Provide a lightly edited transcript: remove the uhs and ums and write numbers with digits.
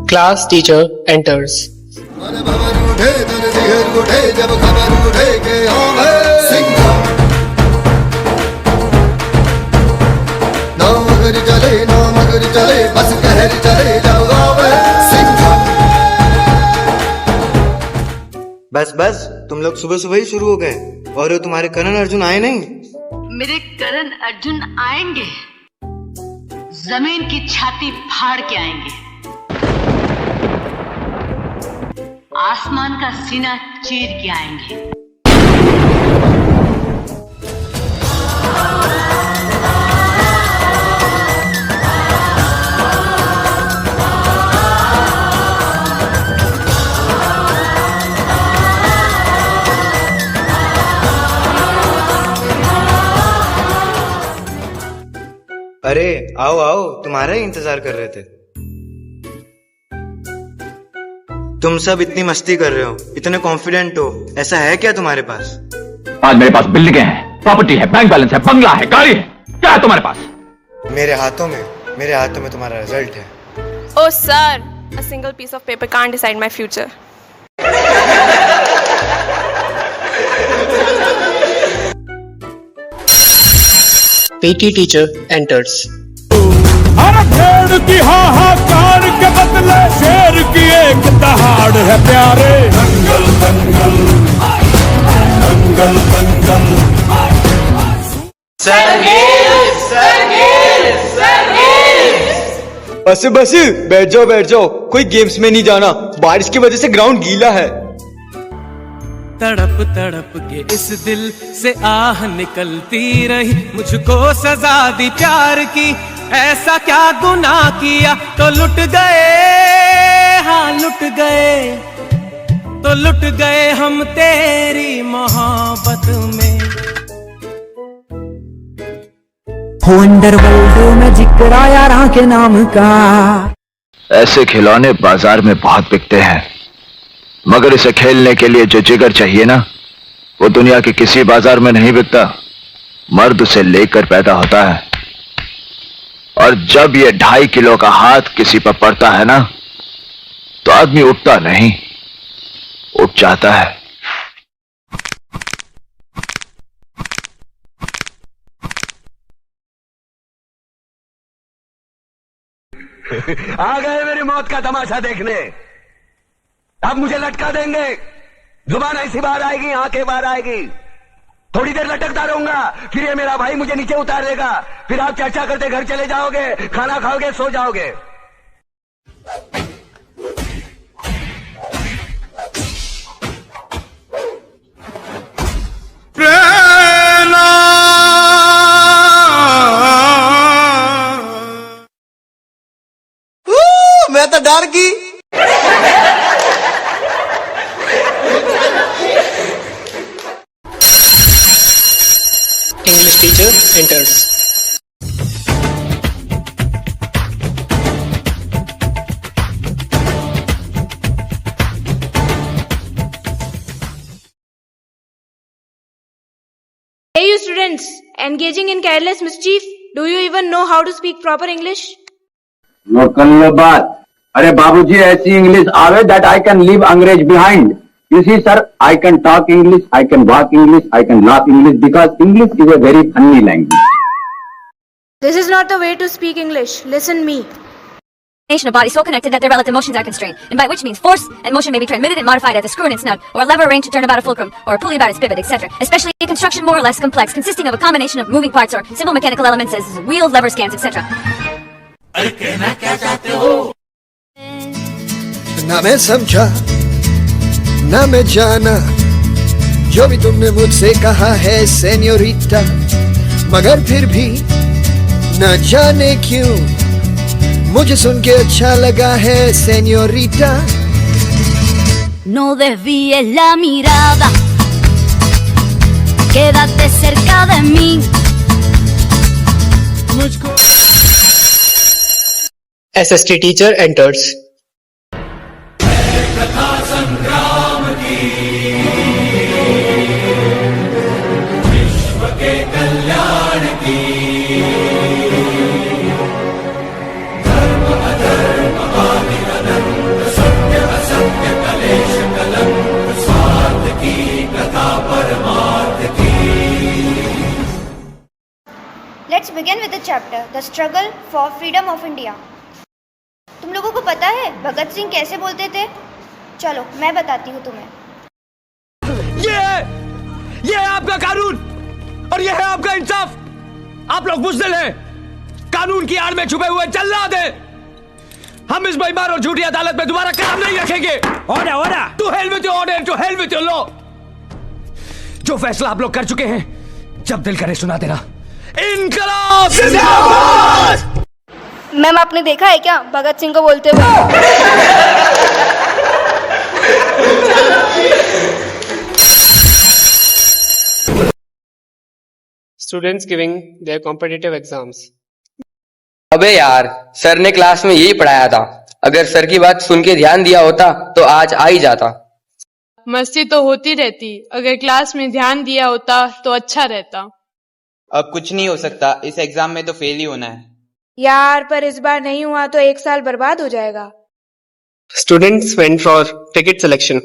Class teacher enters. बस बस, तुम लोग सुबह सुबह ही शुरू हो गए। और तुम्हारे करण अर्जुन आए नहीं? मेरे करण अर्जुन आएंगे, जमीन की छाती फाड़ के आएंगे, आसमान का सीना चीर के आएंगे। अरे आओ आओ, तुम्हारा ही इंतजार कर रहे थे। तुम सब इतनी मस्ती कर रहे हो, इतने कॉन्फिडेंट हो, ऐसा है क्या तुम्हारे पास? आज मेरे पास बिल्डिंगें हैं, प्रॉपर्टी है, बैंक बैलेंस है, बंगला है, गाड़ी है। क्या है तुम्हारे पास? मेरे हाथों में तुम्हारा रिजल्ट है। Oh sir, a single piece of paper can't decide my future. PT teacher enters. हर भेड़ की हाहाकार के बदले शेर की एक दहाड़ है प्यारे। दंगल दंगल दंगल दंगल। बस बस, बैठ जाओ, कोई गेम्स में नहीं जाना, बारिश की वजह से ग्राउंड गीला है। तड़प तड़प के इस दिल से आह निकलती रही, मुझको सजा दी प्यार की, ऐसा क्या गुनाह किया तो लुट गए, हाँ लुट गए, तो लुट गए हम तेरी मोहब्बत में। अंडरवर्ल्ड में जिक्र आया राह के नाम का। ऐसे खिलौने बाजार में बहुत बिकते हैं, मगर इसे खेलने के लिए जो जिगर चाहिए ना, वो दुनिया के किसी बाजार में नहीं बिकता। मर्द उसे लेकर पैदा होता है, और जब ये 2.5 किलो का हाथ किसी पर पड़ता है ना, तो आदमी उठता नहीं, उठ जाता है। आ गए मेरी मौत का तमाशा देखने। अब मुझे लटका देंगे, जुबान ऐसी बाहर आएगी, आंखें बाहर आएगी, थोड़ी देर लटकता रहूंगा, फिर ये मेरा भाई मुझे नीचे उतार देगा, फिर आप चर्चा करते घर चले जाओगे, खाना खाओगे, सो जाओगे। मैं तो डर गई। English teacher enters. Hey you students, engaging in careless mischief, do you even know how to speak proper English? लो कर लो बात। अरे बाबूजी, ऐसी इंग्लिश आवे that I can leave अंग्रेज behind. You see, sir, I can talk English, I can walk English, I can laugh English, because English is a very funny language. This is not the way to speak English. Listen me. Of bodies so connected that their relative motions are constrained, and by which means force and motion may be transmitted and modified at the screw in its snout, or a lever arranged to turn about a fulcrum, or a pulley about its pivot, etc. Especially a construction more or less complex, consisting of a combination of moving parts or simple mechanical elements as wheels, lever scans, etc. ना मैं समझा ना मैं जाना जो भी तुमने मुझसे कहा है सेन्योरिटा, मगर फिर भी न जाने क्यों मुझे सुन के अच्छा लगा है senorita. No desvíes la mirada, quédate cerca de mí. मुझको SST teacher enters. The struggle for freedom of India. तुम लोगों को पता है भगत सिंह कैसे बोलते थे? चलो मैं बताती हूँ तुम्हें। ये है आपका कानून और ये है आपका इंसाफ। आप लोग बुज़दिल हैं, कानून की आड़ में छुपे हुए जल्लाद हैं। हम इस बेईमान और झूठी अदालत में दोबारा कदम नहीं रखेंगे। Order to hell with your order, to hell with your law. जो फैसला आप लोग कर चुके हैं, जब दिल करे सुना देना। इनकलाब जिंदाबाद। मैम आपने देखा है क्या भगत सिंह को बोलते हुए? Students giving their competitive exams. अबे यार, सर ने क्लास में यही पढ़ाया था। अगर सर की बात सुन के ध्यान दिया होता तो आज आ ही जाता। मस्ती तो होती रहती, अगर क्लास में ध्यान दिया होता तो अच्छा रहता। अब कुछ नहीं हो सकता, इस एग्जाम में तो फेल ही होना है। यार पर इस बार नहीं हुआ तो 1 साल बर्बाद हो जाएगा। Students went for ticket selection.